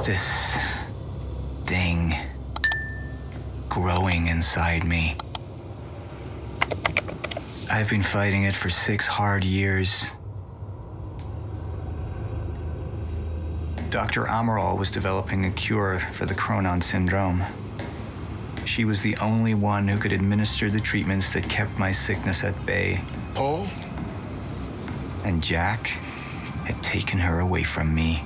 this thing growing inside me. I've been fighting it for 6 hard years. Dr. Amaral was developing a cure for the Cronon syndrome. She was the only one who could administer the treatments that kept my sickness at bay. Paul? And Jack had taken her away from me.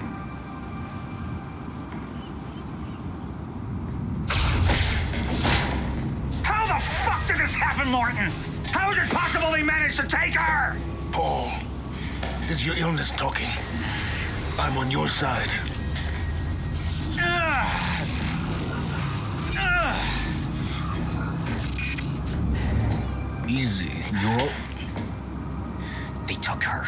How the fuck did this happen, Morton? How is it possible they managed to take her? Paul, this is your illness talking. I'm on your side. Easy, you're... They took her.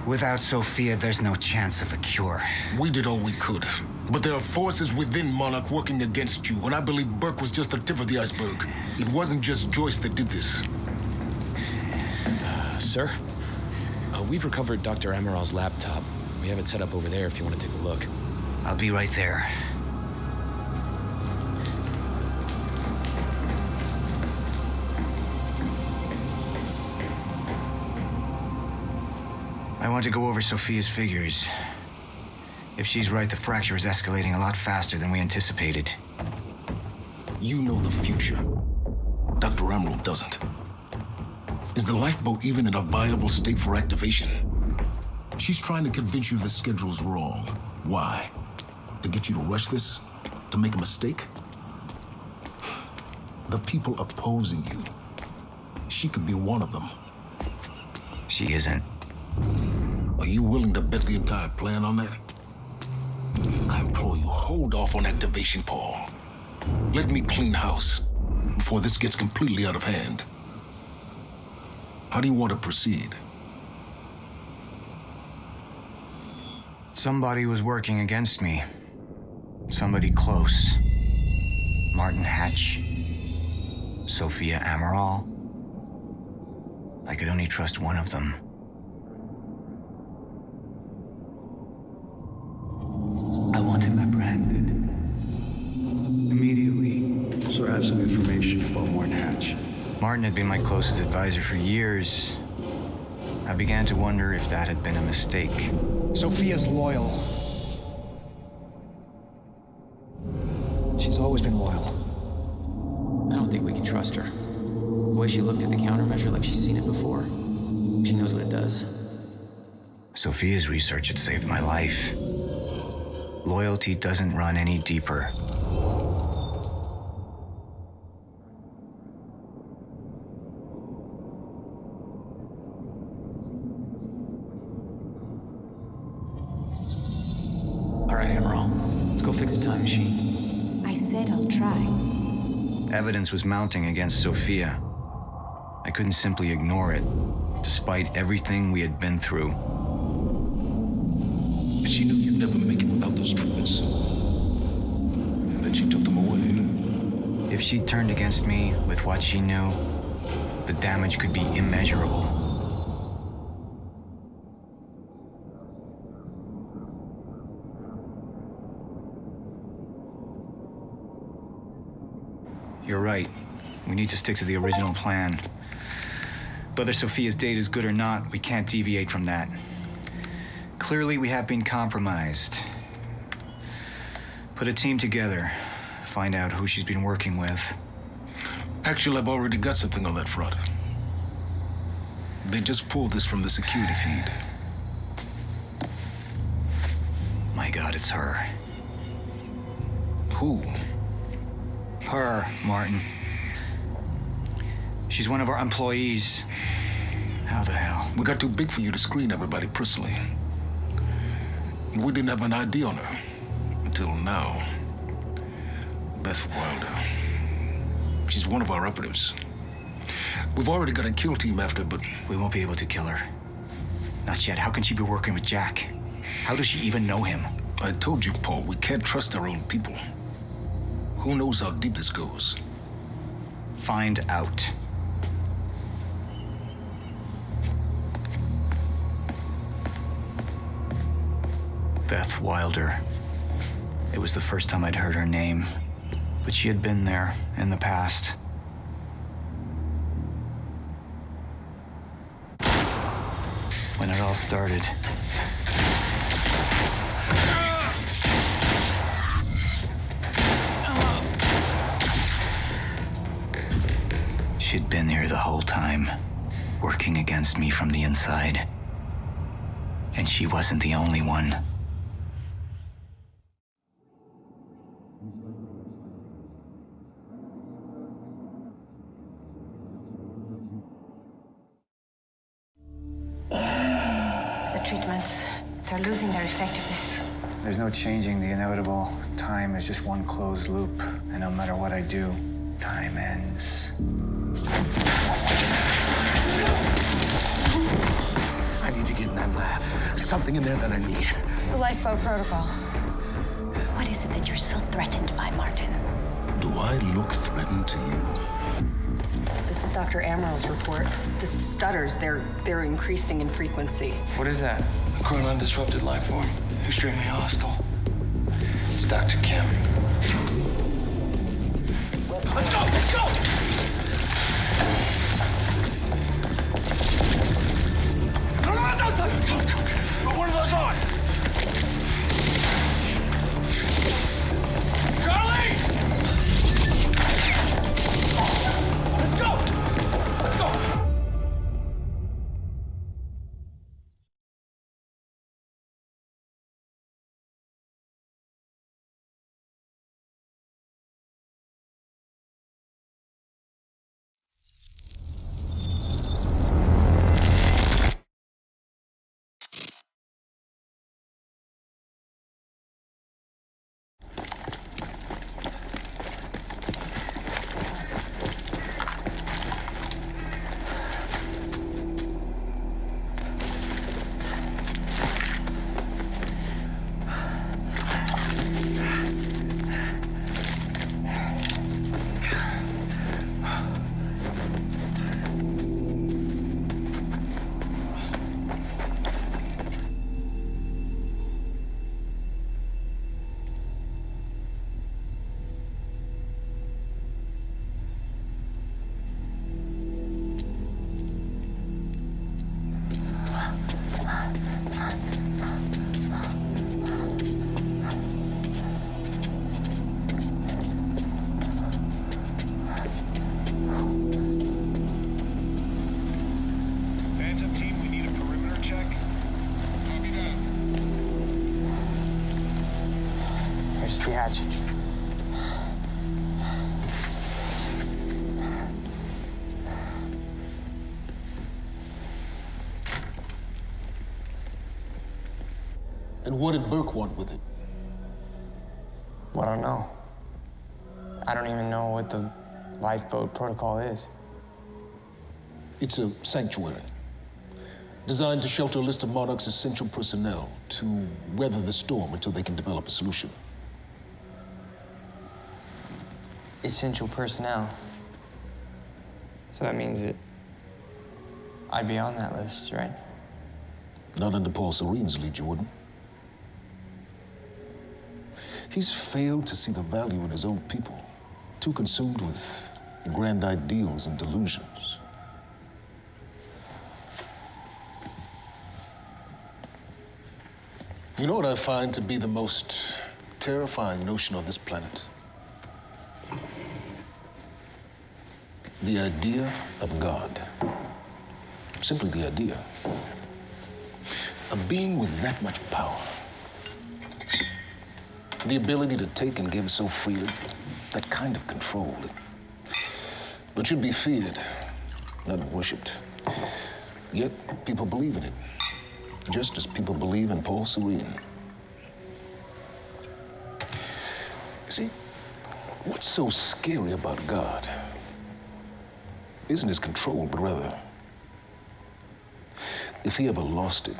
Without Sophia, there's no chance of a cure. We did all we could. But there are forces within Monarch working against you, and I believe Burke was just the tip of the iceberg. It wasn't just Joyce that did this. Sir? We've recovered Dr. Amaral's laptop. We have it set up over there if you want to take a look. I'll be right there. I want to go over Sophia's figures. If she's right, the fracture is escalating a lot faster than we anticipated. You know the future. Dr. Amaral doesn't. Is the lifeboat even in a viable state for activation? She's trying to convince you the schedule's wrong. Why? To get you to rush this? To make a mistake? The people opposing you. She could be one of them. She isn't. Are you willing to bet the entire plan on that? I implore you, hold off on activation, Paul. Let me clean house before this gets completely out of hand. How do you want to proceed? Somebody was working against me. Somebody close. Martin Hatch. Sophia Amaral. I could only trust one of them. I want him apprehended. Immediately. So I have some information about Martin Hatch. Martin had been my closest advisor for years. I began to wonder if that had been a mistake. Sophia's loyal. She's always been loyal. I don't think we can trust her. The way she looked at the countermeasure like she's seen it before. She knows what it does. Sophia's research had saved my life. Loyalty doesn't run any deeper. All right, Amaral. Let's go fix the time machine. I said I'll try. Evidence was mounting against Sophia. I couldn't simply ignore it, despite everything we had been through. And she knew you'd never make it without those treatments. And then she took them away. If she turned against me with what she knew, the damage could be immeasurable. You're right. We need to stick to the original plan. Whether Sophia's date is good or not, we can't deviate from that. Clearly, we have been compromised. Put a team together. Find out who she's been working with. Actually, I've already got something on that front. They just pulled this from the security feed. My God, it's her. Who? Her, Martin. She's one of our employees. How the hell? We got too big for you to screen everybody personally. We didn't have an ID on her. Until now. Beth Wilder. She's one of our operatives. We've already got a kill team after, but... We won't be able to kill her. Not yet. How can she be working with Jack? How does she even know him? I told you, Paul, we can't trust our own people. Who knows how deep this goes? Find out. Beth Wilder. It was the first time I'd heard her name, but she had been there in the past. When it all started, she'd been here the whole time, working against me from the inside. And she wasn't the only one. The treatments, they're losing their effectiveness. There's no changing the inevitable. Time is just one closed loop, and no matter what I do, time ends. I need to get in that lab. There's something in there that I need. The lifeboat protocol. What is it that you're so threatened by, Martin? Do I look threatened to you? This is Dr. Amaral's report. The stutters, they're increasing in frequency. What is that? A chronon disrupted life form. Extremely hostile. It's Dr. Kim. Let's go! Let's go! Don't. Put one of those on! Charlie! Let's go! Let's go! Here's the hatch. And what did Burke want with it? Well, I don't know. I don't even know what the lifeboat protocol is. It's a sanctuary, designed to shelter a list of Monarch's essential personnel to weather the storm until they can develop a solution. Essential personnel. So that means that I'd be on that list, right? Not under Paul Serene's lead, you wouldn't. He's failed to see the value in his own people, too consumed with grand ideals and delusions. You know what I find to be the most terrifying notion on this planet? The idea of God. Simply the idea. A being with that much power. The ability to take and give so freely. That kind of control. It should be feared, not worshipped. Yet people believe in it. Just as people believe in Paul Serene. See, what's so scary about God isn't his control, but rather, if he ever lost it.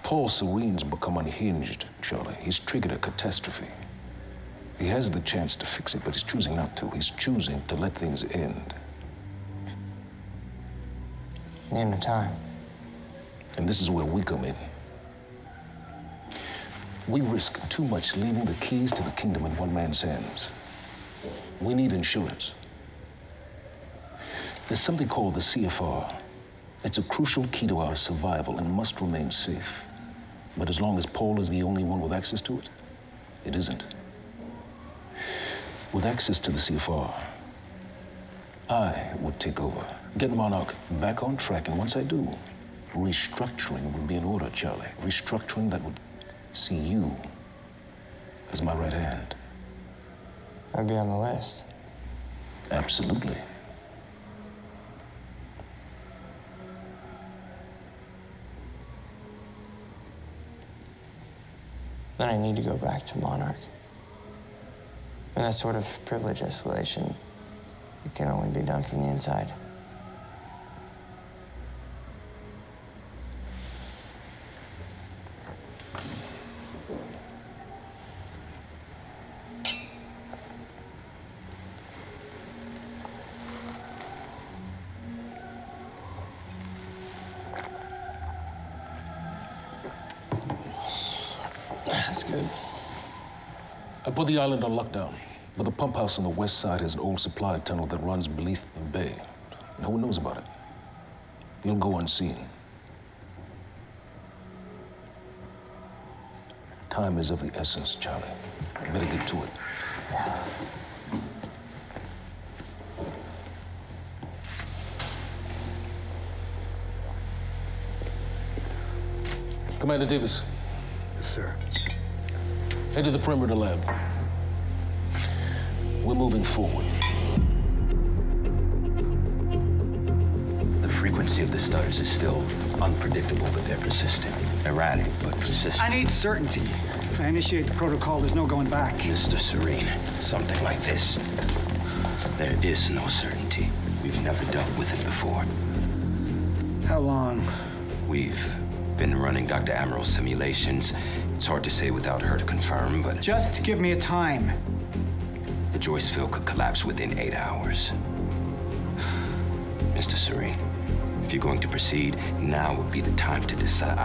Paul Serene's become unhinged, Charlie. He's triggered a catastrophe. He has the chance to fix it, but he's choosing not to. He's choosing to let things end. The end of time. And this is where we come in. We risk too much leaving the keys to the kingdom in one man's hands. We need insurance. There's something called the CFR. It's a crucial key to our survival and must remain safe. But as long as Paul is the only one with access to it, it isn't. With access to the CFR, I would take over, get Monarch back on track, and once I do, restructuring would be in order, Charlie. Restructuring that would see you as my right hand. I'd be on the list. Absolutely. Then I need to go back to Monarch. And that sort of privilege escalation, it can only be done from the inside. That's good. I put the island on lockdown, but the pump house on the west side has an old supply tunnel that runs beneath the bay. No one knows about it. You'll go unseen. Time is of the essence, Charlie. Better get to it. Commander Davis. Yes, sir. Head to the perimeter lab. We're moving forward. The frequency of the stutters is still unpredictable, but they're persistent. Erratic, but persistent. I need certainty. If I initiate the protocol, there's no going back. Mr. Serene, something like this. There is no certainty. We've never dealt with it before. How long? We've been running Dr. Amaral's simulations. It's hard to say without her to confirm, but... Just give me a time. The Joyce field could collapse within 8 hours. Mr. Serene, if you're going to proceed, now would be the time to decide.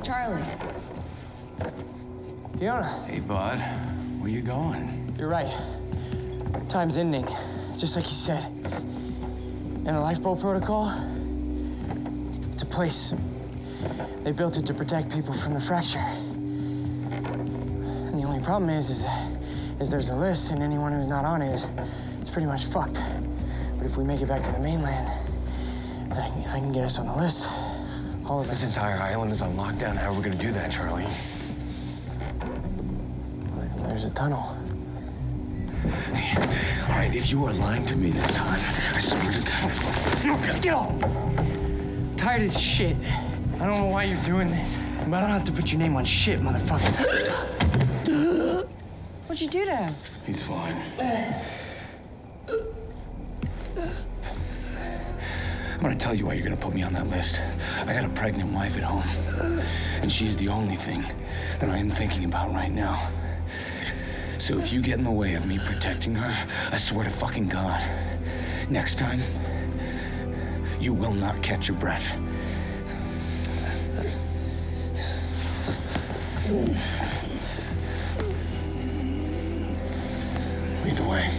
Charlie. Fiona. Hey, bud. Where you going? You're right. Time's ending, just like you said. And the lifeboat protocol, it's a place. They built it to protect people from the fracture. And the only problem is there's a list, and anyone who's not on it is pretty much fucked. But if we make it back to the mainland, I can get us on the list. All of us. This entire island is on lockdown. How are we gonna do that, Charlie? There's a tunnel. All right, if you are lying to me this time, I swear to God. No, get off! Tired of this shit. I don't know why you're doing this, but I don't have to put your name on shit, motherfucker. What'd you do to him? He's fine. I'm gonna tell you why you're gonna put me on that list. I got a pregnant wife at home, and she's the only thing that I am thinking about right now. So if you get in the way of me protecting her, I swear to fucking God, next time, you will not catch your breath. Lead the way.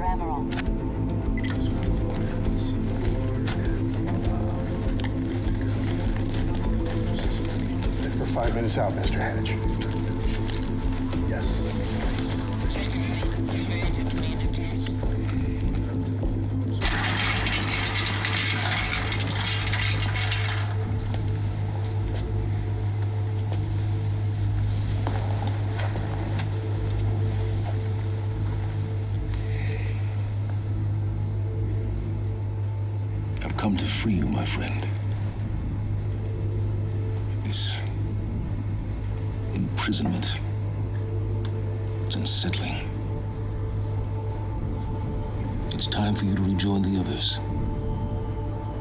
Amaral. We're 5 minutes out, Mr. Hatch. Yes. I've come to free you, my friend. This imprisonment, it's unsettling. It's time for you to rejoin the others,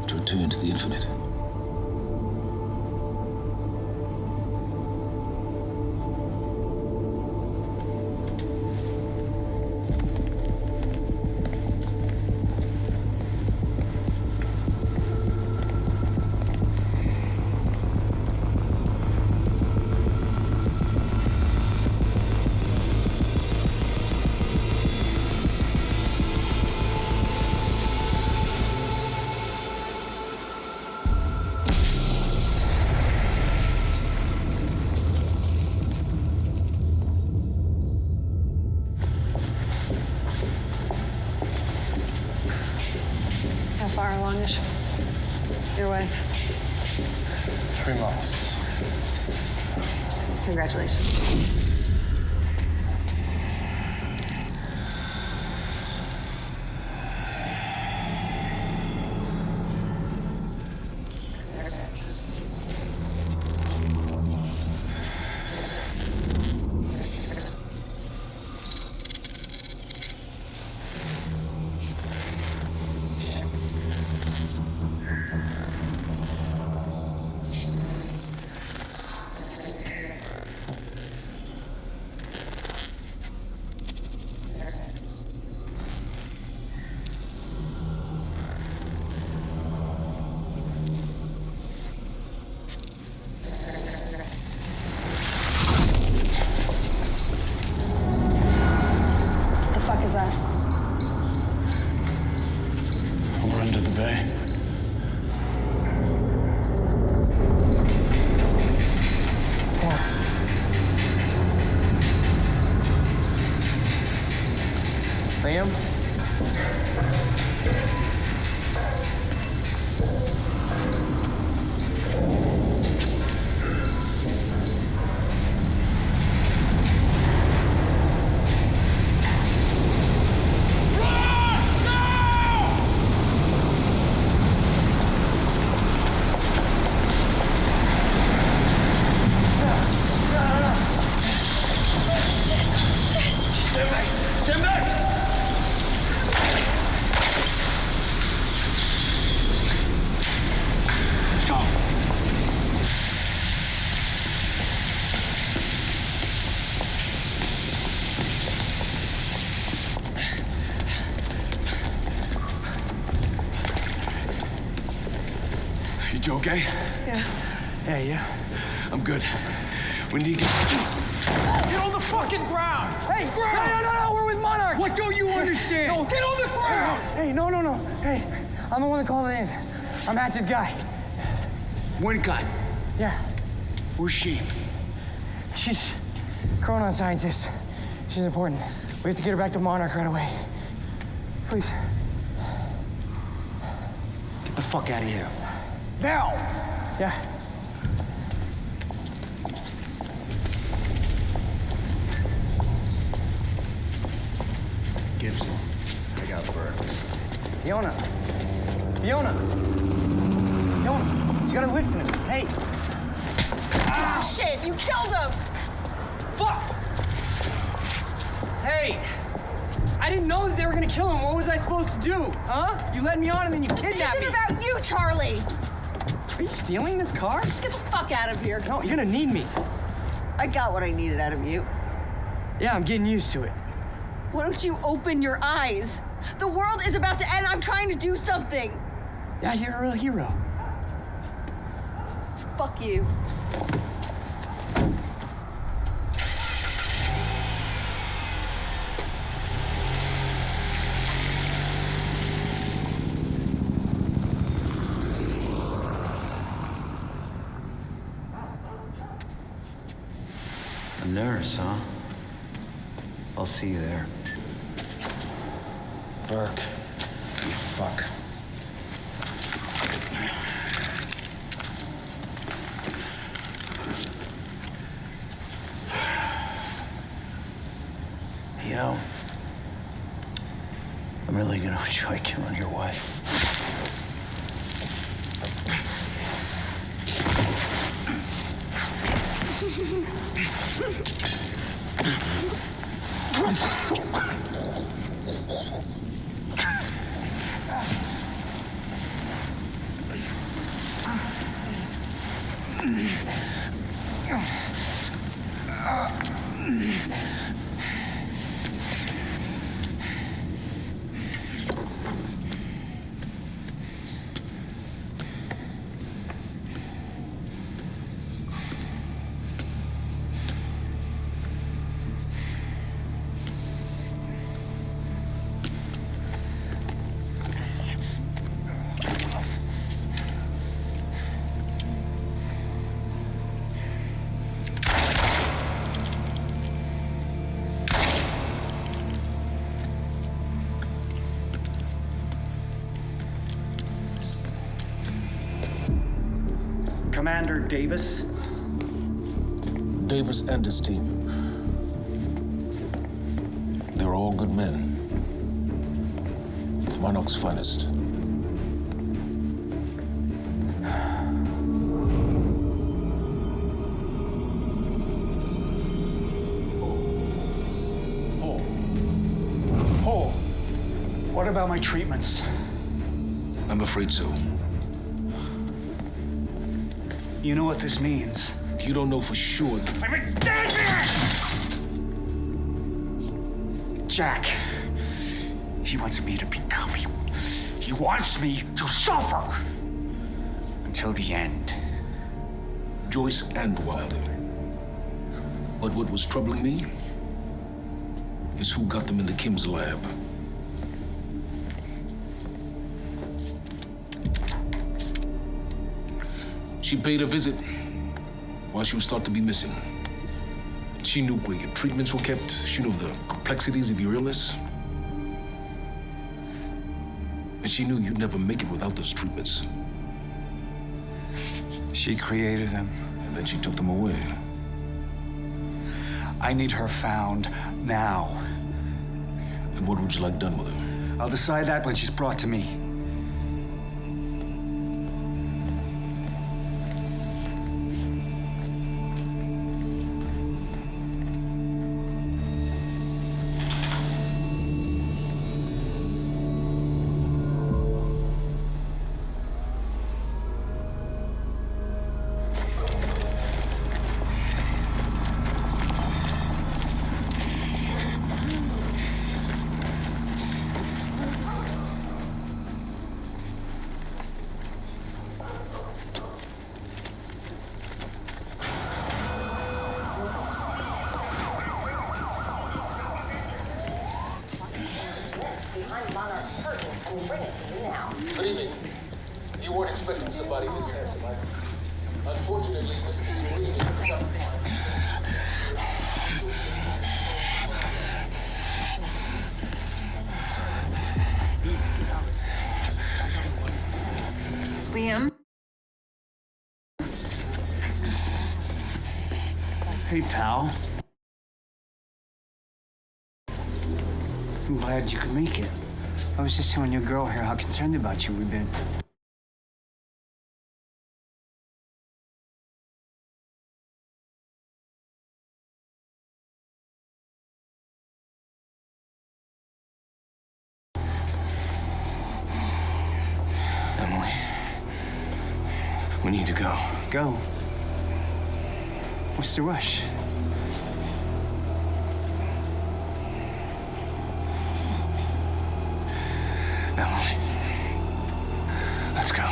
to return to the infinite. How far along is your wife? 3 months. Congratulations. We're into the bay. Liam? Stand back! Let's go. You two okay? Yeah, yeah. I'm good. We need to Get on the fucking ground! Hey, ground! No, we're with Monarch! What don't you understand? No, get on the ground! Hey, no. Hey, I'm the one that called it in. I'm Hatch's guy. One gun. Yeah, Where's she? she's chronon scientist. She's important. We have to get her back to Monarch right away. Please. Get the fuck out of here. Now! Yeah. Gibson, I got Burke. Fiona, you gotta listen to me. Hey. Shit, you killed him! Fuck! Hey! I didn't know that they were gonna kill him. What was I supposed to do? Huh? You led me on and then you kidnapped me. This isn't about you, Charlie! Are you stealing this car? Just get the fuck out of here. No, you're gonna need me. I got what I needed out of you. Yeah, I'm getting used to it. Why don't you open your eyes? The world is about to end. I'm trying to do something. Yeah, you're a real hero. Fuck you. Nurse, huh? I'll see you there. Burke, you fuck. You know, I'm really gonna enjoy killing your wife. Commander Davis? Davis and his team. They're all good men. Monarch's finest. Paul, what about my treatments? I'm afraid so. You know what this means? You don't know for sure. I'm in danger! Jack, he wants me to become you. He wants me to suffer until the end. Joyce and Wilder. But what was troubling me is who got them into Kim's lab. She paid a visit while she was thought to be missing. She knew where your treatments were kept. She knew the complexities of your illness. And she knew you'd never make it without those treatments. She created them. And then she took them away. I need her found now. And what would you like done with her? I'll decide that when she's brought to me. Good evening. You weren't expecting somebody this handsome, unfortunately, Mr. Serene is Liam? Hey, pal. I'm glad you could make it. I was just telling your girl here how concerned about you we've been. Emily, we need to go. Go? What's the rush? Emily, let's go.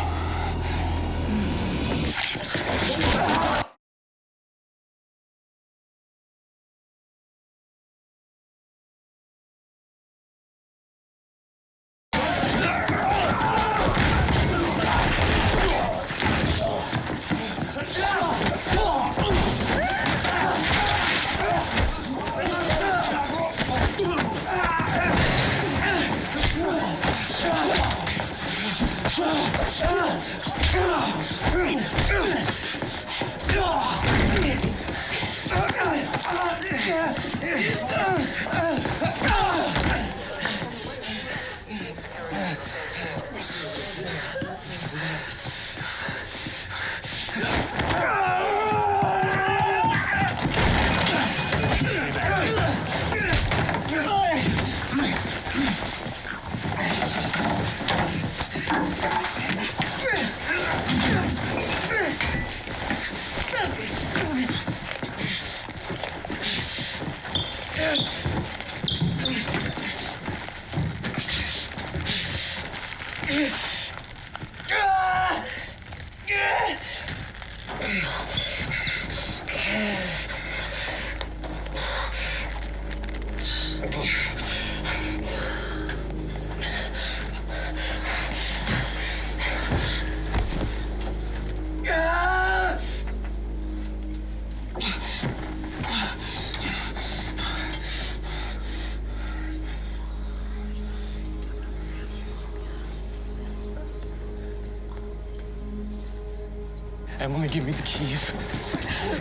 Emily, give me the keys.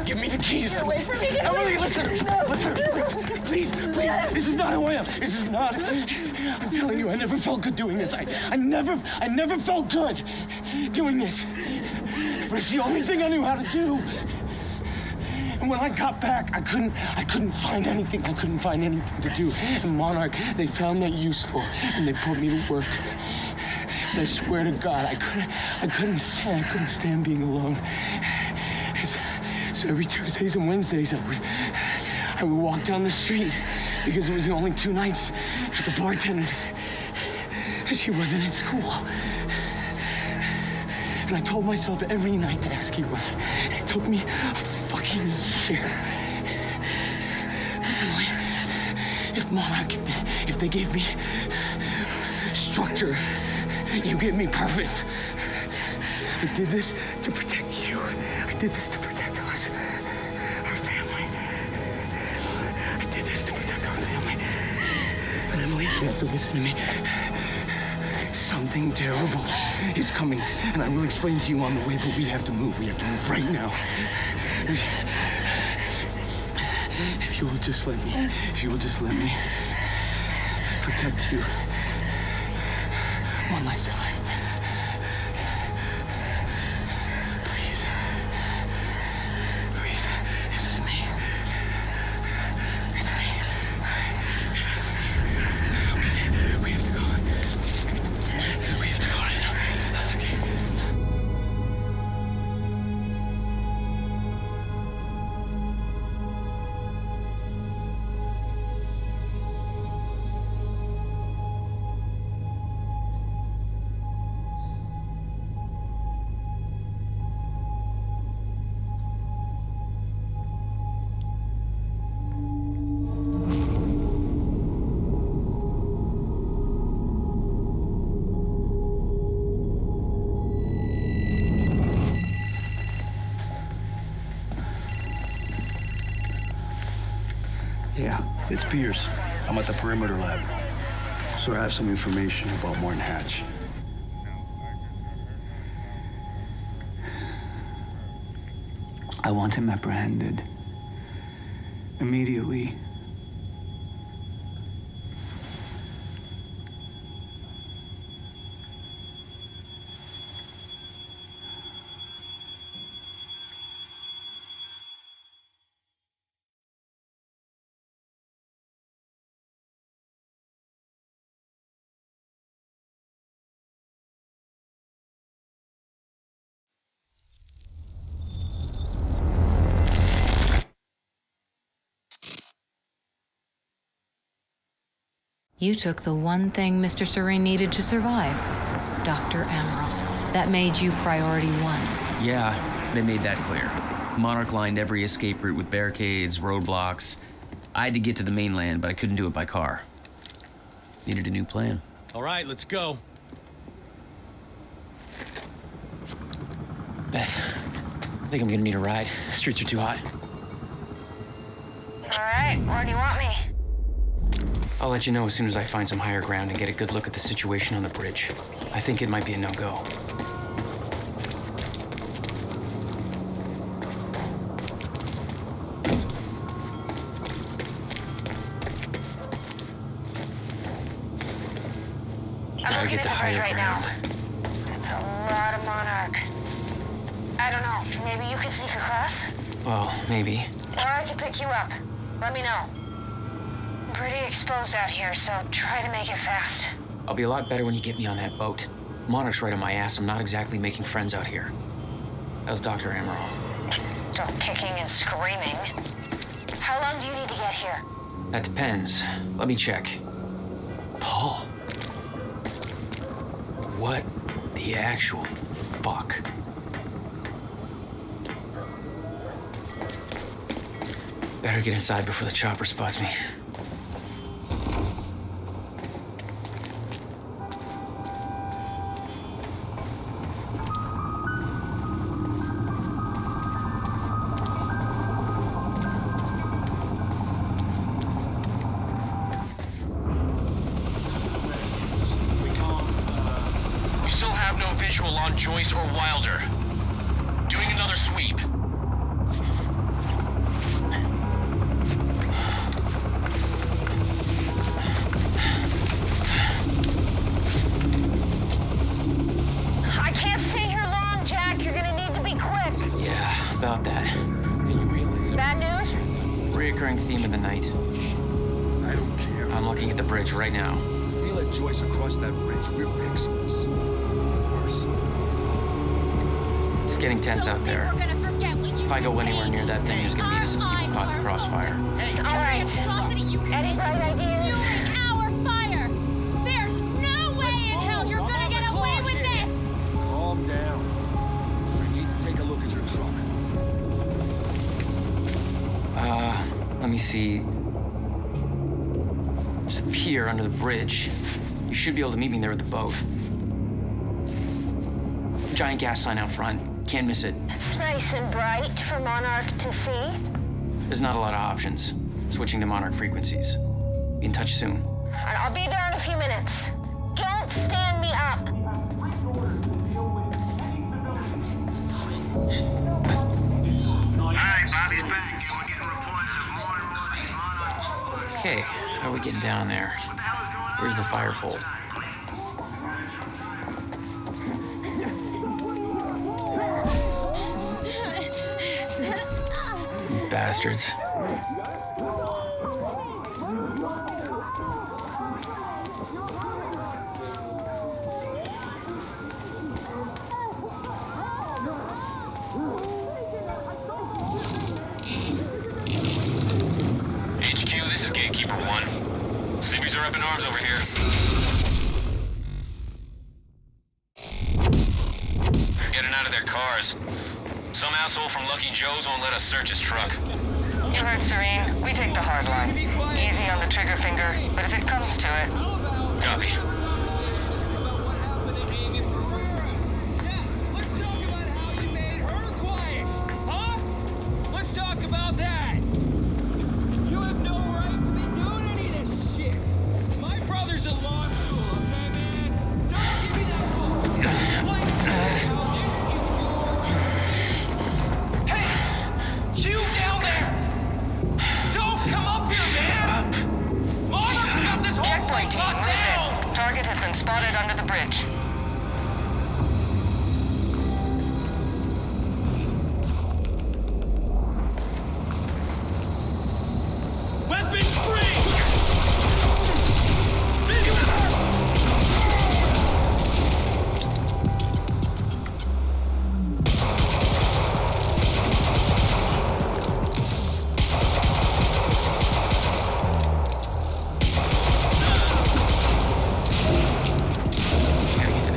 Give me the keys. Get away from me. Get Emily, away. listen. No. Listen. Please. This is not who I am. This is not. I'm telling you, I never felt good doing this. I never felt good doing this. But it's the only thing I knew how to do. And when I got back, I couldn't find anything. I couldn't find anything to do. And Monarch, they found that useful, and they put me to work. And I swear to God, I couldn't stand being alone. So every Tuesdays and Wednesdays, I would walk down the street because it was the only 2 nights at the bartender. She wasn't in school. And I told myself every night to ask you out. It took me a fucking year. Emily, if Monarch, if they gave me structure, you give me purpose. I did this to protect you. I did this to protect us, our family. I did this to protect our family. But Emily, you have to listen to me. Something terrible is coming, and I will explain to you on the way, but we have to move. We have to move right now. If you will just let me protect you one last time. Please. This is me. It's me. It's me. Okay. We have to go. We have to go right now. Okay. Yeah, it's Pierce. I'm at the perimeter lab. So I have some information about Martin Hatch. I want him apprehended. Immediately. You took the one thing Mr. Serene needed to survive, Dr. Amaral. That made you priority 1. Yeah, they made that clear. Monarch lined every escape route with barricades, roadblocks. I had to get to the mainland, but I couldn't do it by car. Needed a new plan. All right, let's go. Beth, I think I'm gonna need a ride. The streets are too hot. All right, where do you want me? I'll let you know as soon as I find some higher ground and get a good look at the situation on the bridge. I think it might be a no-go. I'm looking get at the the bridge higher right ground. now. It's a lot of Monarch. I don't know. Maybe you could sneak across? Well, maybe. Or I could pick you up. Let me know. I'm pretty exposed out here, so try to make it fast. I'll be a lot better when you get me on that boat. Monarch's right on my ass. I'm not exactly making friends out here. How's Dr. Amaral? Still kicking and screaming. How long do you need to get here? That depends. Let me check. Paul. What the actual fuck? Better get inside before the chopper spots me. We still have no visual on Joyce or Wilder. Doing another sweep. I can't stay here long, Jack. You're gonna need to be quick. Yeah, about that. Bad news? Reoccurring theme of the night. I don't care. I'm looking at the bridge right now. If we let Joyce across that bridge, we're pixels. Worse. It's getting tense out there. If I go anywhere near that thing, there's gonna be some people caught in the crossfire. All right. Any bright ideas? Our fire! There's no way in hell you're gonna get away with this! Calm down. I need to take a look at your truck. Let me see. There's a pier under the bridge. You should be able to meet me there with the boat. Giant gas sign out front. Can't miss it. It's nice and bright for Monarch to see. There's not a lot of options. Switching to Monarch frequencies. Be in touch soon. I'll be there in a few minutes. Don't stand me up. Alright, Bobby's back. We're getting reports of more and more of these Monarchs. Okay, how are we getting down there? Where's the fire pole? You bastards. HQ, this is Gatekeeper 1. Civvies are up in arms over here. They're getting out of their cars. Some asshole from Lucky Joe's won't let us search his truck. You heard Serene. We take the hard line. Easy on the trigger finger, but if it comes to it... Copy. Let's talk about how you made her quiet, huh? Let's talk about that. You have no right to be doing any of this shit. My brother's in law school, okay, man? Don't give me that bull. How this is your jurisdiction. Hey, you down there! Don't come up here, man! Monarch's got this whole place locked down! Target has been spotted under the bridge. Weapons free! Gotta get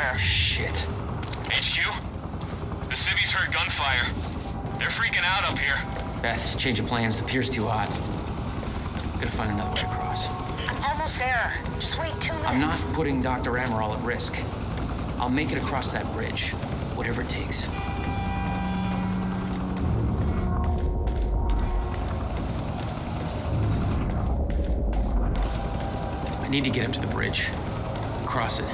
stutter. Shit. HQ? The civvies heard gunfire. They're freaking out up here. Beth, change of plans. The pier's too hot. Gotta find another way across. I'm almost there. Just wait 2 minutes. I'm not putting Dr. Amaral at risk. I'll make it across that bridge. Whatever it takes. I need to get him to the bridge. Cross it.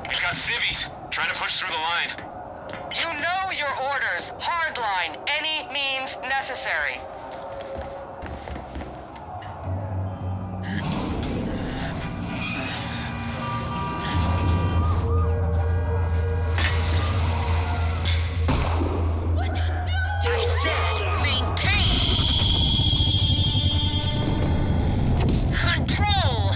We've got civvies trying to push through the line. You know your orders. Hardline. Any means necessary. I said maintain control.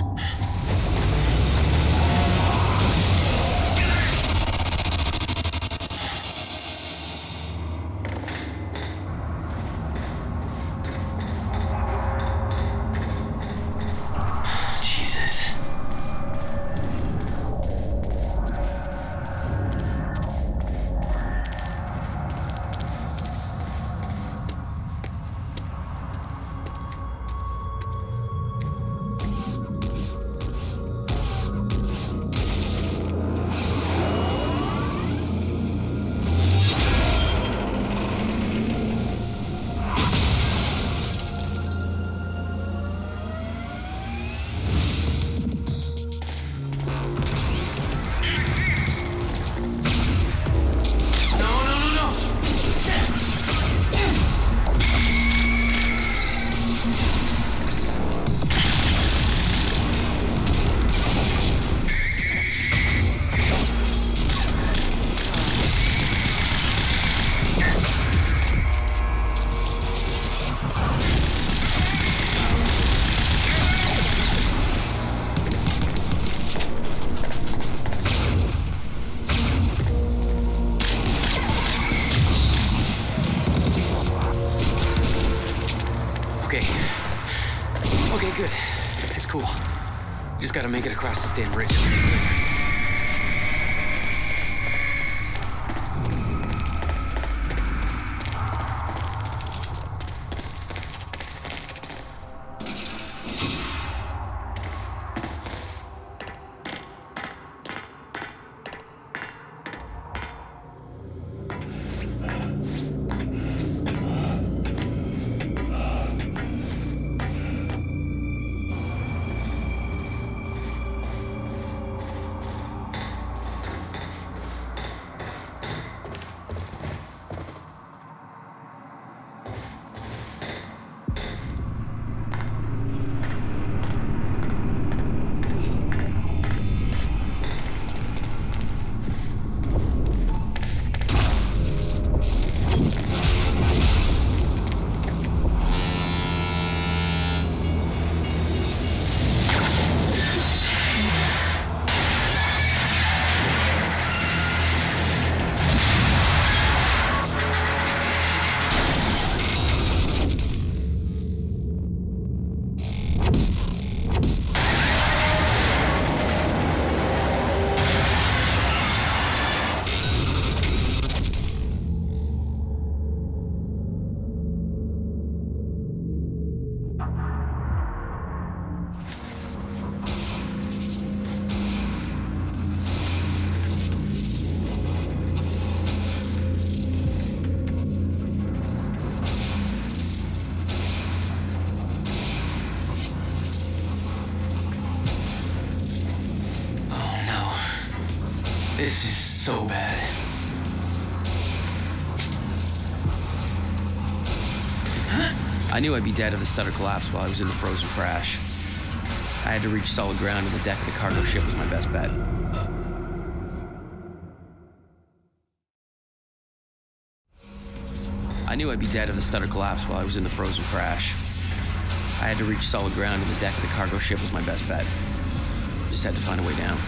Jesus. Okay, good. It's cool. Just gotta make it across this damn bridge. This is so bad. I knew I'd be dead if the stutter collapsed while I was in the frozen crash. I had to reach solid ground, and the deck of the cargo ship was my best bet. I knew I'd be dead if the stutter collapsed while I was in the frozen crash. I had to reach solid ground, and the deck of the cargo ship was my best bet. Just had to find a way down.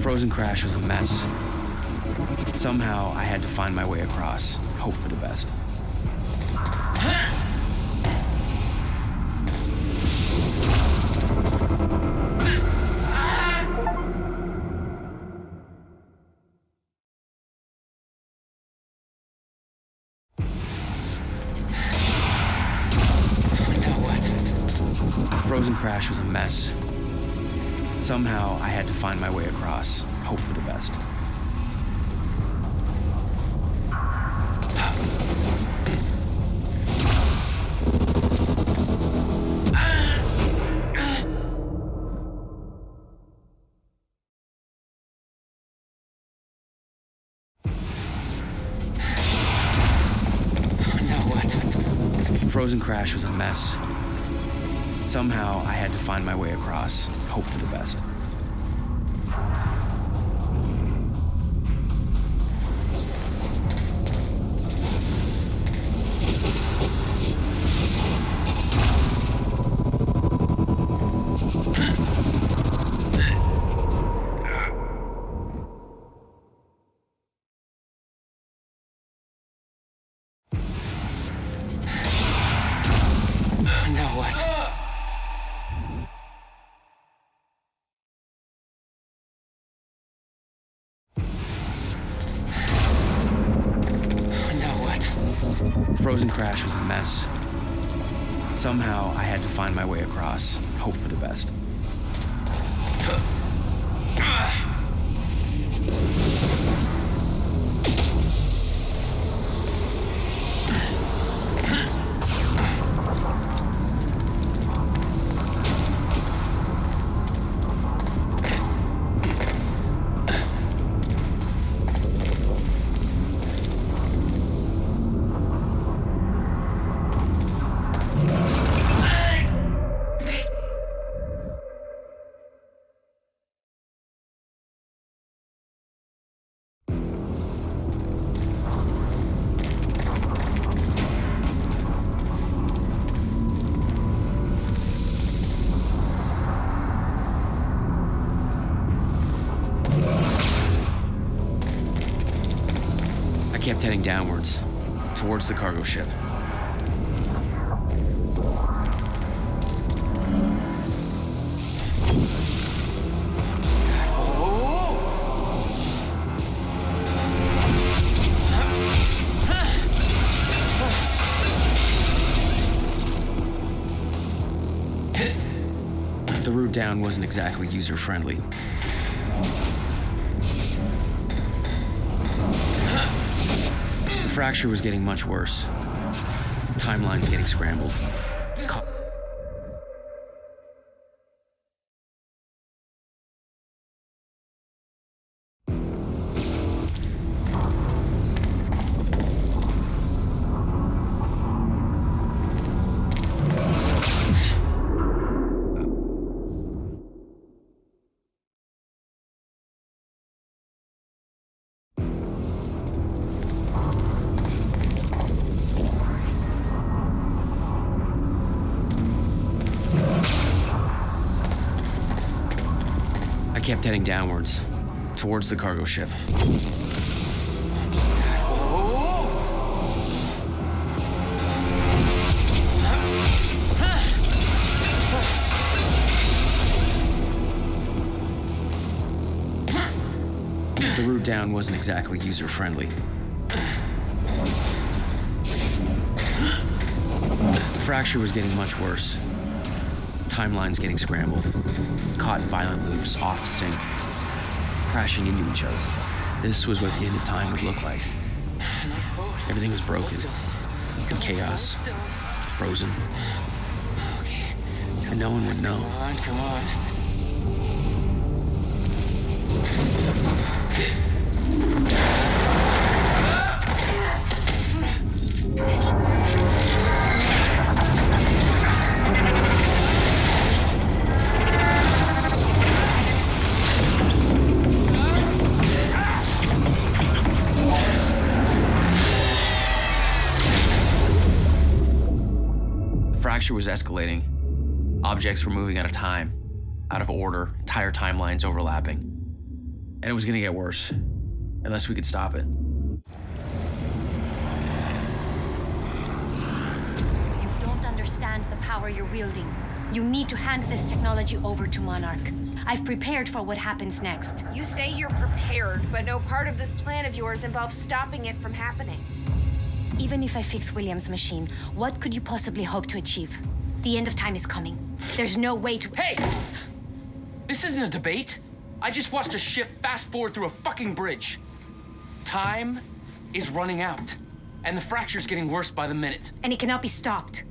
Frozen Crash was a mess. Somehow, I had to find my way across, hope for the best. Frozen Crash was a mess. Somehow, I had to find my way across, hope for the best. Frozen Crash was a mess. Somehow, I had to find my way across, hope for the best. Now what? Now what? Frozen Crash was a mess. Somehow, I had to find my way across, hope for the best. I kept heading downwards, towards the cargo ship. The route down wasn't exactly user-friendly. The fracture was getting much worse. Timelines getting scrambled. I kept heading downwards, towards the cargo ship. The route down wasn't exactly user-friendly. The fracture was getting much worse. Timelines getting scrambled. Caught in violent loops, off sync, crashing into each other. This was what the end of time would look like. Everything was broken, in chaos, frozen, and no one would know. Come on. The fracture was escalating. Objects were moving out of time, out of order, entire timelines overlapping. And it was gonna get worse, unless we could stop it. You don't understand the power you're wielding. You need to hand this technology over to Monarch. I've prepared for what happens next. You say you're prepared, but no part of this plan of yours involves stopping it from happening. Even if I fix William's machine, what could you possibly hope to achieve? The end of time is coming. There's no way to— Hey! This isn't a debate. I just watched a ship fast forward through a fucking bridge. Time is running out, and the fracture's getting worse by the minute. And it cannot be stopped.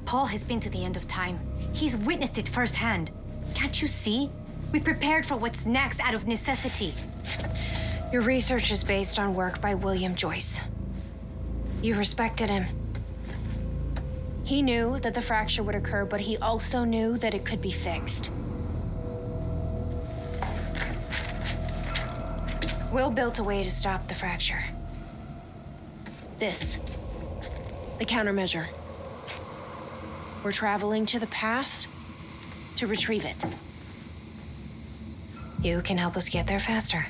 Paul has been to the end of time. He's witnessed it firsthand. Can't you see? We prepared for what's next out of necessity. Your research is based on work by William Joyce. You respected him. He knew that the fracture would occur, but he also knew that it could be fixed. Will built a way to stop the fracture. This. The countermeasure. We're traveling to the past to retrieve it. You can help us get there faster.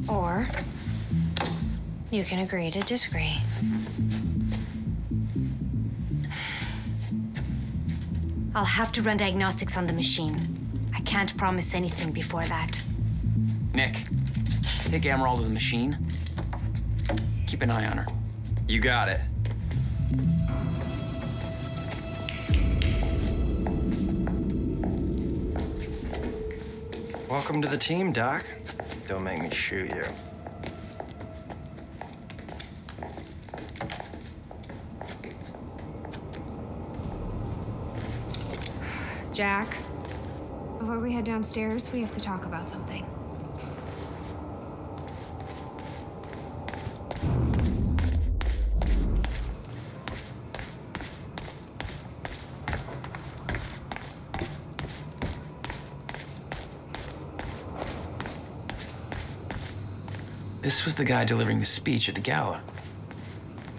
Or you can agree to disagree. I'll have to run diagnostics on the machine. I can't promise anything before that. Nick, take Amaral to the machine. Keep an eye on her. You got it. Welcome to the team, Doc. Don't make me shoot you. Jack, before we head downstairs, we have to talk about something. This was the guy delivering the speech at the gala.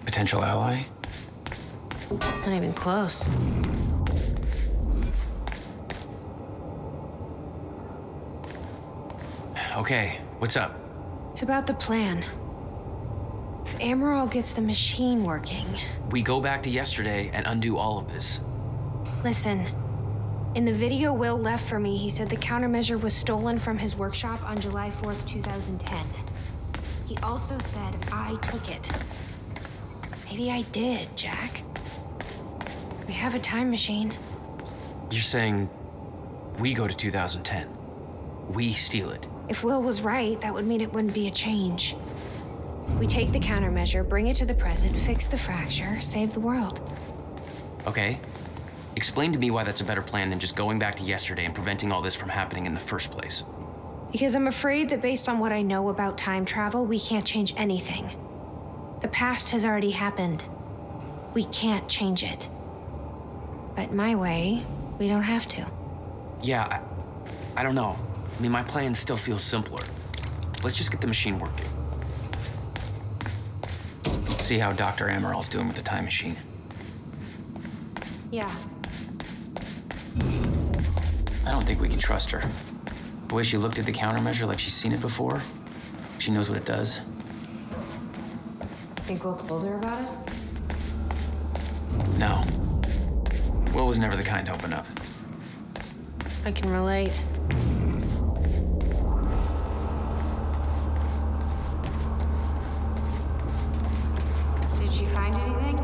Potential ally? Not even close. Okay, what's up? It's about the plan. If Amaral gets the machine working... We go back to yesterday and undo all of this. Listen, in the video Will left for me, he said the countermeasure was stolen from his workshop on July 4th, 2010. He also said I took it. Maybe I did, Jack. We have a time machine. You're saying we go to 2010. We steal it. If Will was right, that would mean it wouldn't be a change. We take the countermeasure, bring it to the present, fix the fracture, save the world. Okay. Explain to me why that's a better plan than just going back to yesterday and preventing all this from happening in the first place. Because I'm afraid that based on what I know about time travel, we can't change anything. The past has already happened. We can't change it. But my way, we don't have to. Yeah, I don't know. I mean, my plan still feels simpler. Let's just get the machine working. Let's see how Dr. Amaral's doing with the time machine. Yeah. I don't think we can trust her. The way she looked at the countermeasure like she's seen it before, she knows what it does. Think Will told her about it? No. Will was never the kind to open up. I can relate. Did she find anything?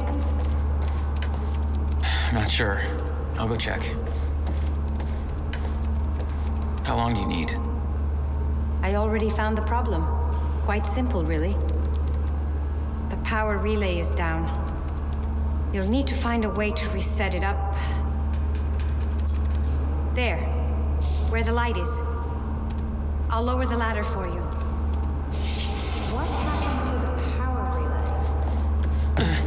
I'm not sure. I'll go check. How long do you need? I already found the problem. Quite simple, really. The power relay is down. You'll need to find a way to reset it up. There, where the light is. I'll lower the ladder for you. What happened to the power relay?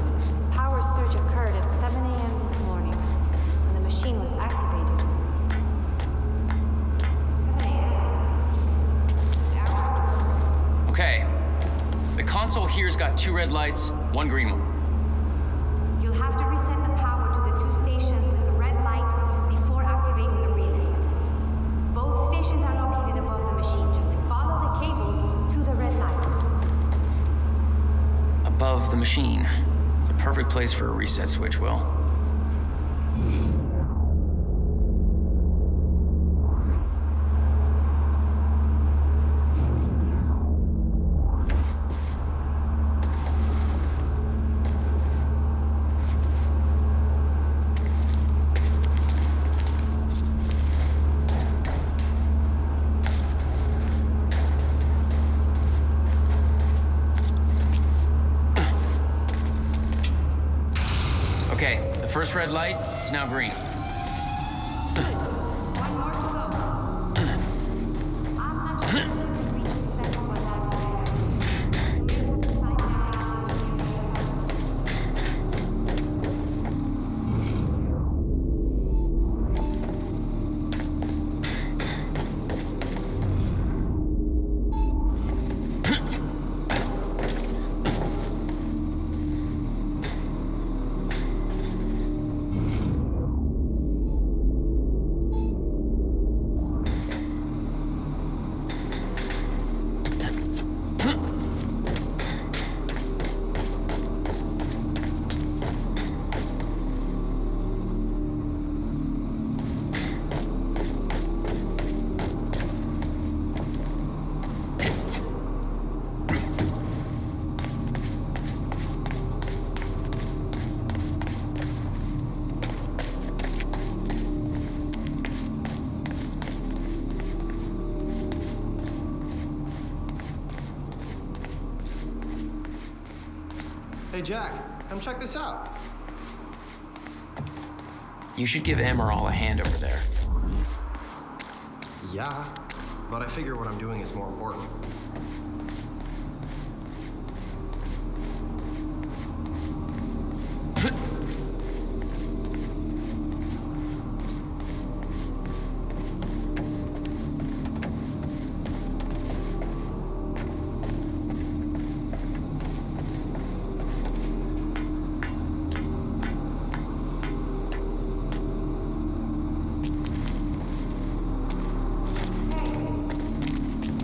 Power surge occurred at 7 a.m. this morning, when the machine was activated. 7 a.m.? It's hours. Okay. The console here's got 2 red lights, 1 green one. You'll have to reset the power to the 2 stations with the red lights before activating the relay. Both stations are located above the machine. Just follow the cables to the red lights. Above the machine. It's a perfect place for a reset switch, Will. Okay, the first red light is now green. One more to go. I'm not sure if you can reach the second one that way. You may have to climb down and reach the Hey, Jack, come check this out. You should give Amaral a hand over there. Yeah, but I figure what I'm doing is more important.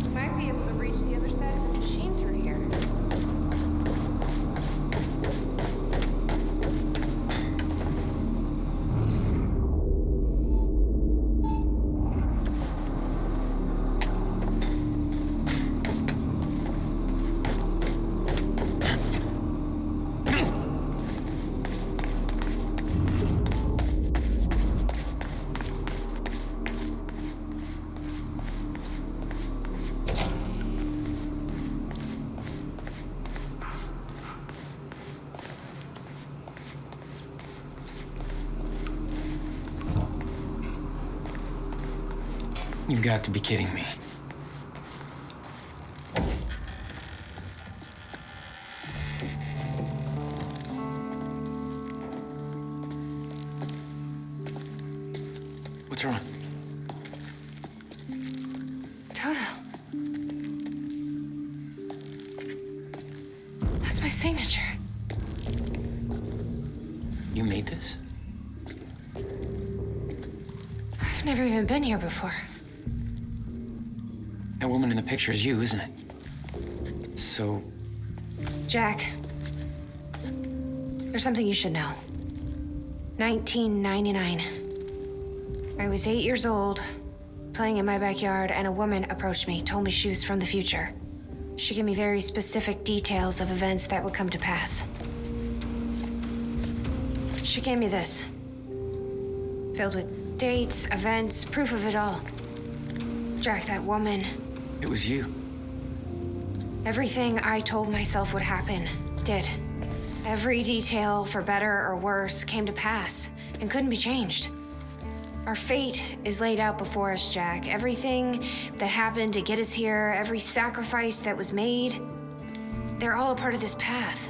We might be able to reach the other side of the machine through here. You've got to be kidding me. What's wrong? Toto. That's my signature. You made this? I've never even been here before. That woman in the picture is you, isn't it? So, Jack, there's something you should know. 1999. I was 8 years old, playing in my backyard, and a woman approached me, told me she was from the future. She gave me very specific details of events that would come to pass. She gave me this, filled with dates, events, proof of it all. Jack, that woman. it was you. Everything I told myself would happen, did. Every detail, for better or worse, came to pass and couldn't be changed. Our fate is laid out before us, Jack. Everything that happened to get us here, every sacrifice that was made, they're all a part of this path.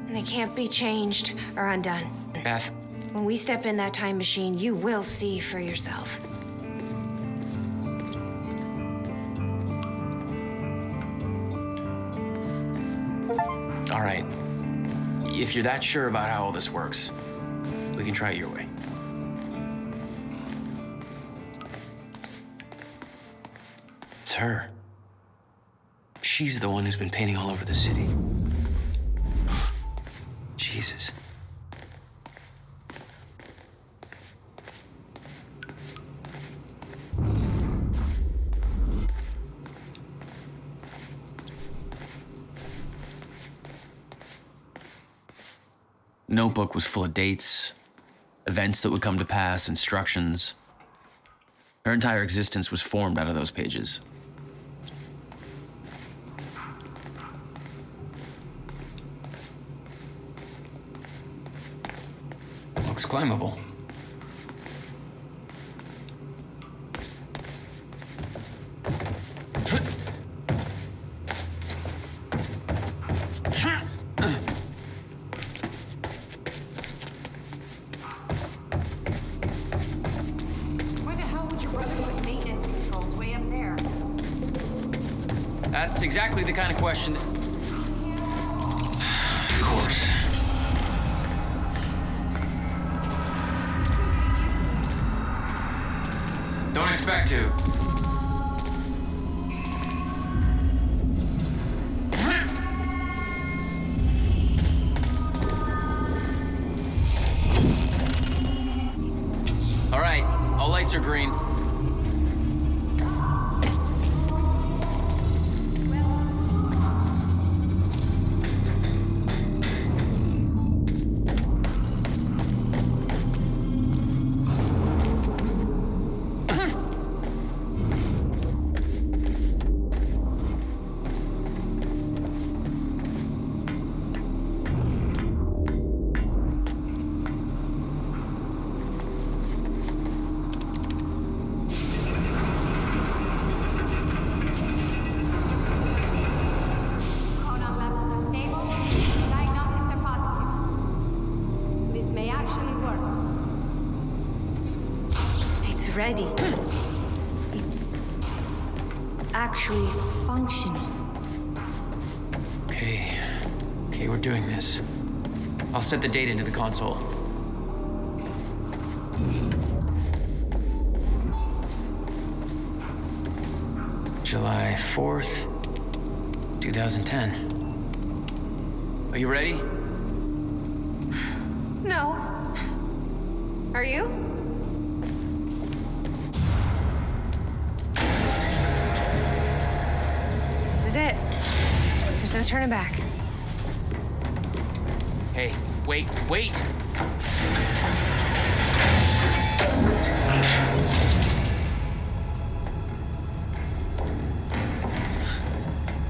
And they can't be changed or undone. Beth. When we step in that time machine, you will see for yourself. All right. If you're that sure about how all this works, we can try it your way. It's her. She's the one who's been painting all over the city. Jesus. Notebook was full of dates, events that would come to pass, instructions. Her entire existence was formed out of those pages. Looks climbable. Why the hell would your brother put maintenance controls way up there? That's exactly the kind of question that... Of course. Don't expect to. All right, all lights are green. Chronon levels are stable. Diagnostics are positive. This may actually work. It's ready. It's actually functional. Okay, we're doing this. I'll set the date into the console. July 4th, 2010. Are you ready? No. Are you? This is it. There's no turning back. Hey, wait.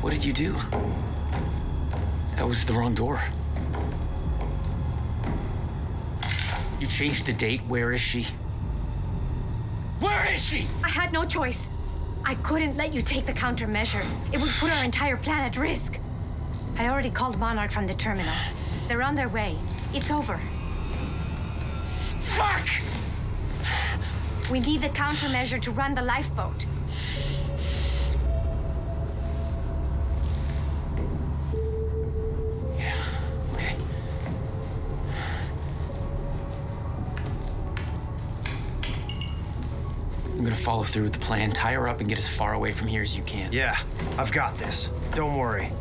What did you do? That was the wrong door. You changed the date. Where is she? Where is she? I had no choice. I couldn't let you take the countermeasure. It would put our entire plan at risk. I already called Monarch from the terminal. They're on their way. It's over. Fuck! We need the countermeasure to run the lifeboat. Okay. I'm gonna follow through with the plan. Tie her up and get as far away from here as you can. Yeah, I've got this. Don't worry.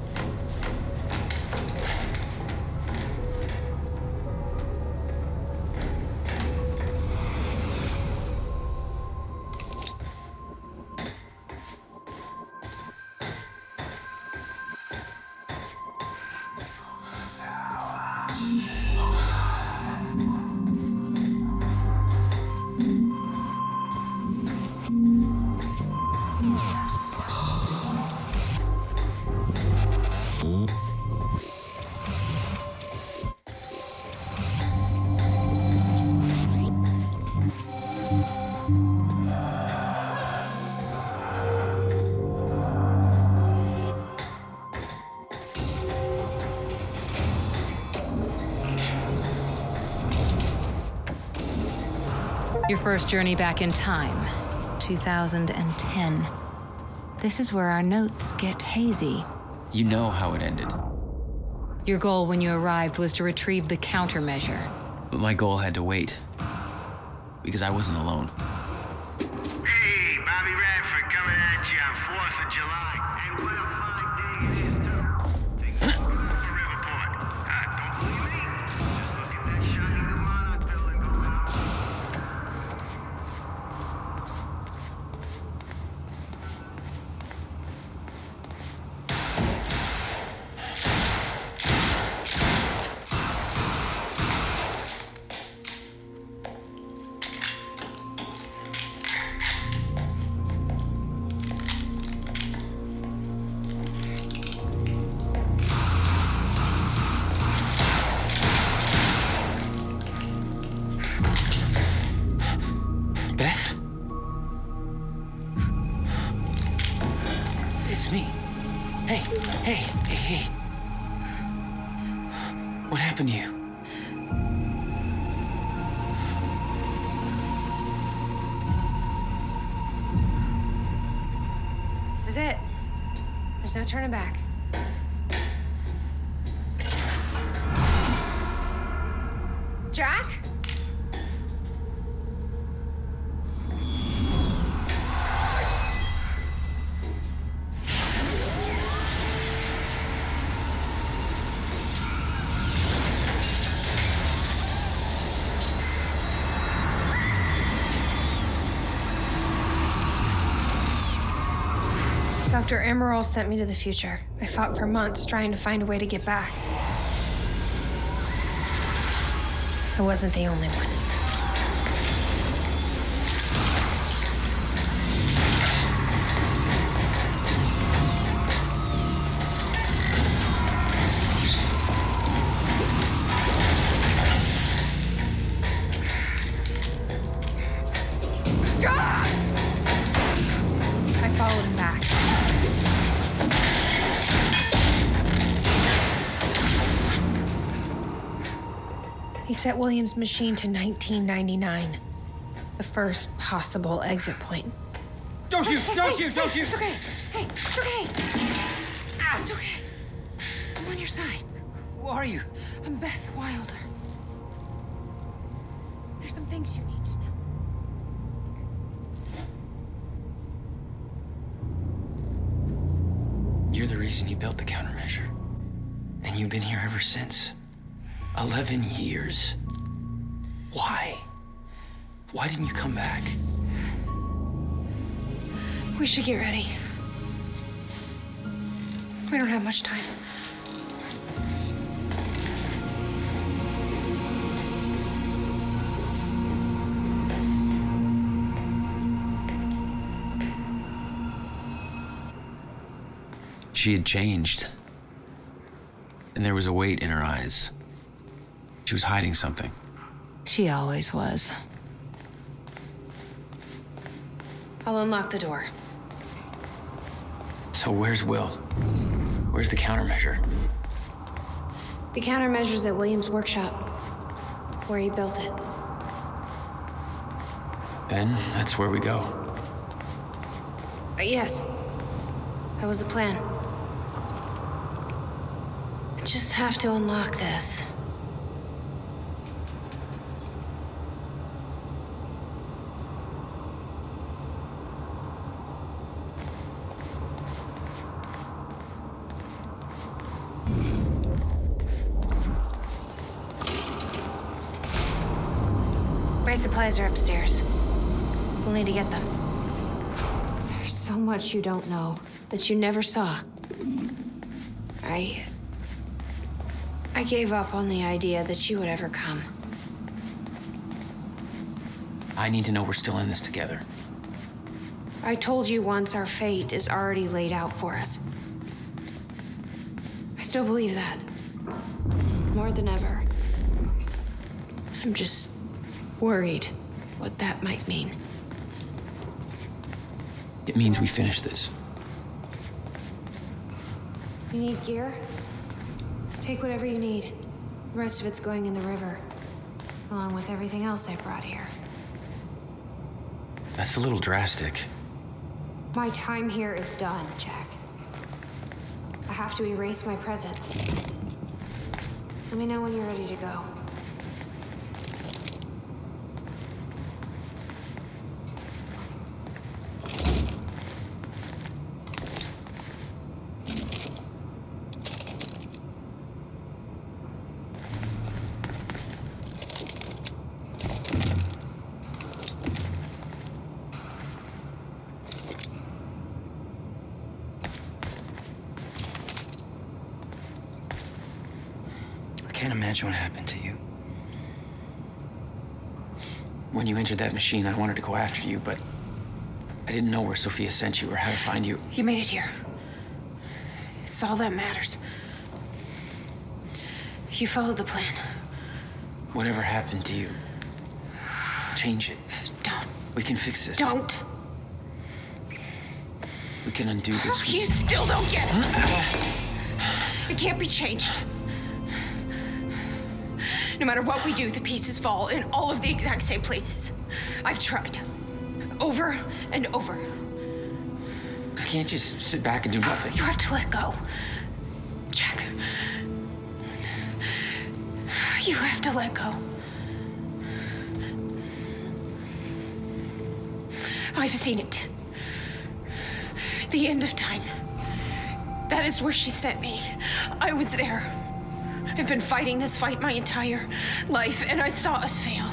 Your first journey back in time, 2010. This is where our notes get hazy. You know how it ended. Your goal when you arrived was to retrieve the countermeasure. But my goal had to wait. Because I wasn't alone. Hey, Bobby Radford coming at you on 4th of July. And what a fine day it is, too. Things are good for Riverport. Don't believe me? Just look at that shiny new Monarch building going up. Beth? It's me. Hey. What happened to you? This is it. There's no turning back. Jack? Dr. Emerald sent me to the future. I fought for months trying to find a way to get back. I wasn't the only one. I followed him back. He set William's machine to 1999, the first possible exit point. Don't you! It's okay. Hey, it's okay. It's okay. I'm on your side. Who are you? I'm Beth Wilder. There's some things you need to know. You're the reason he built the countermeasure. And you've been here ever since. 11 years. Why? Why didn't you come back? We should get ready. We don't have much time. She had changed. And there was a weight in her eyes. She was hiding something. She always was. I'll unlock the door. So where's Will? Where's the countermeasure? The countermeasure's at William's workshop, where he built it. Then that's where we go. Yes. That was the plan. I just have to unlock this. My supplies are upstairs. We'll need to get them. There's so much you don't know that you never saw. I gave up on the idea that you would ever come. I need to know we're still in this together. I told you once our fate is already laid out for us. I still believe that. More than ever. I'm just worried what that might mean. It means we finish this. You need gear? Take whatever you need. The rest of it's going in the river, along with everything else I brought here. That's a little drastic. My time here is done, Jack. I have to erase my presence. Let me know when you're ready to go. I can't imagine what happened to you. When you entered that machine, I wanted to go after you, but I didn't know where Sophia sent you or how to find you. You made it here. It's all that matters. You followed the plan. Whatever happened to you, change it. Don't. We can fix this. Don't. We can undo this. You still don't get it. It can't be changed. No matter what we do, the pieces fall in all of the exact same places. I've tried. Over and over. I can't just sit back and do nothing. You have to let go. Jack. You have to let go. I've seen it. The end of time. That is where she sent me. I was there. I've been fighting this fight my entire life, and I saw us fail.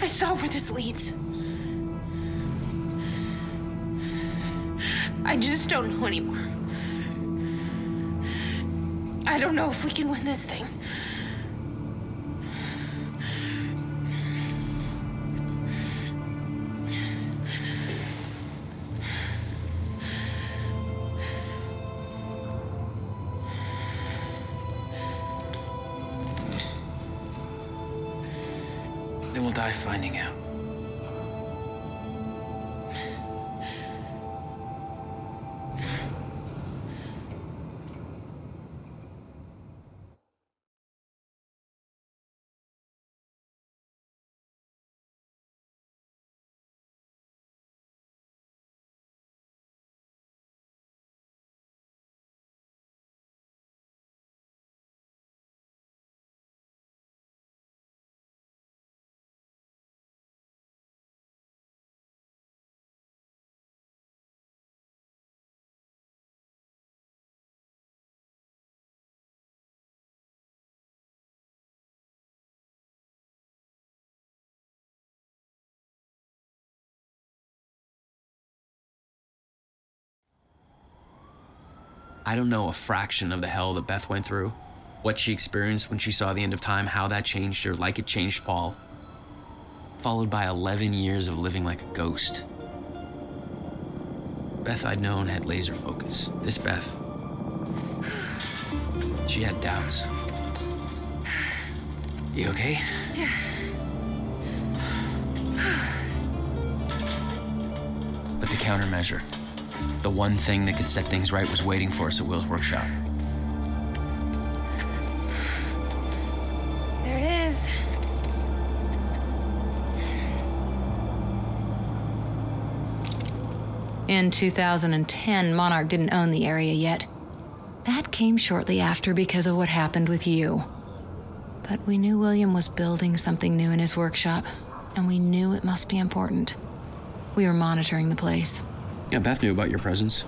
I saw where this leads. I just don't know anymore. I don't know if we can win this thing. Then we'll die finding out. I don't know a fraction of the hell that Beth went through, what she experienced when she saw the end of time, how that changed her like it changed Paul. Followed by 11 years of living like a ghost. Beth I'd known had laser focus. This Beth, she had doubts. You okay? Yeah. But the countermeasure, the one thing that could set things right, was waiting for us at Will's workshop. There it is. In 2010, Monarch didn't own the area yet. That came shortly after because of what happened with you. But we knew William was building something new in his workshop, and we knew it must be important. We were monitoring the place. Yeah, Beth knew about your presence.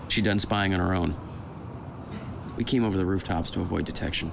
She'd done spying on her own. We came over the rooftops to avoid detection.